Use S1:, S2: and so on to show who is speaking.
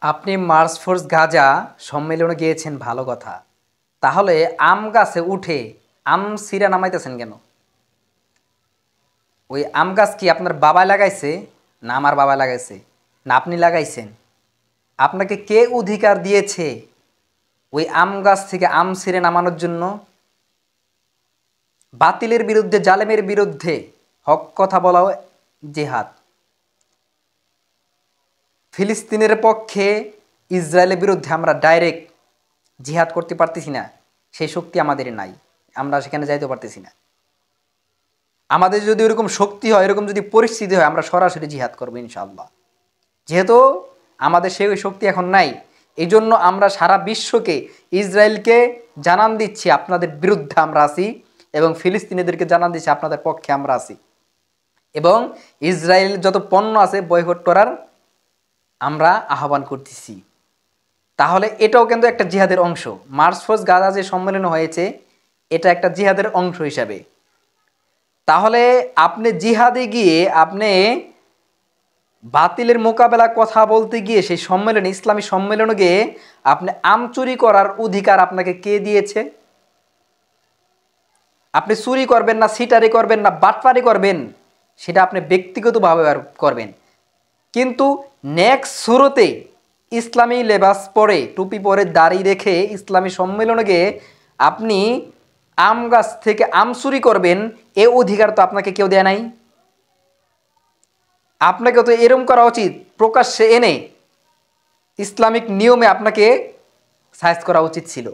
S1: আপনি Mars force Gaza সম্মেলনে গিয়েছেন, ভালো কথা। তাহলে আম গাছে উঠে আম সিরা নামাইতেছেন কেন? ওই আম গাছ কি আপনার বাবাই লাগাইছে, না আমার বাবা লাগাইছে, না আপনি লাগাইছেন? আপনাকে কে অধিকার দিয়েছে ওই আম গাছ থেকে আম ছিঁড়ে নামানোর জন্য? বাতিলের বিরুদ্ধে, জালেমের বিরুদ্ধে হক কথা বলাও জিহাদ। ফিলিস্তিনের পক্ষে, ইসরায়েলের বিরুদ্ধে আমরা ডাইরেক্ট জিহাদ করতে পারতেছি না, সেই শক্তি আমাদের নাই, আমরা সেখানে যাইতে পারতেছি না। আমাদের যদি ওরকম শক্তি হয়, এরকম যদি পরিস্থিতি হয়, আমরা সরাসরি জিহাদ করবো ইনশাআল্লাহ। যেহেতু আমাদের সেই শক্তি এখন নাই, এই জন্য আমরা সারা বিশ্বকে, ইসরায়েলকে জানান দিচ্ছি আপনাদের বিরুদ্ধে আমরা আছি, এবং ফিলিস্তিনিদেরকে জানান দিচ্ছি আপনাদের পক্ষে আমরা আছি, এবং ইসরায়েল যত পণ্য আছে বয়কট করার আমরা আহ্বান করতেছি। তাহলে এটাও কিন্তু একটা জিহাদের অংশ। মার্চ ফোর্স গাজা যে সম্মেলন হয়েছে, এটা একটা জিহাদের অংশ হিসাবে। তাহলে আপনি জিহাদে গিয়ে, আপনি বাতিলের মোকাবেলা কথা বলতে গিয়ে সেই সম্মেলনে, ইসলামী সম্মেলনে গিয়ে আপনি আম চুরি করার অধিকার আপনাকে কে দিয়েছে? আপনি চুরি করবেন না, সিটারি করবেন না, বাটপারি করবেন, সেটা আপনি ব্যক্তিগতভাবে করবেন। কিন্তু নেক্সট শুরুতে ইসলামী লেবাস পরে, টুপি পরে, দাড়ি রেখে ইসলামী সম্মেলনে গিয়ে আপনি আম গাছ থেকে আম চুরি করবেন, এ অধিকার তো আপনাকে কেউ দেয় নাই। আপনাকে তো এরম করা উচিত, প্রকাশ্যে এনে ইসলামিক নিয়মে আপনাকে সাইজ করা উচিত ছিল।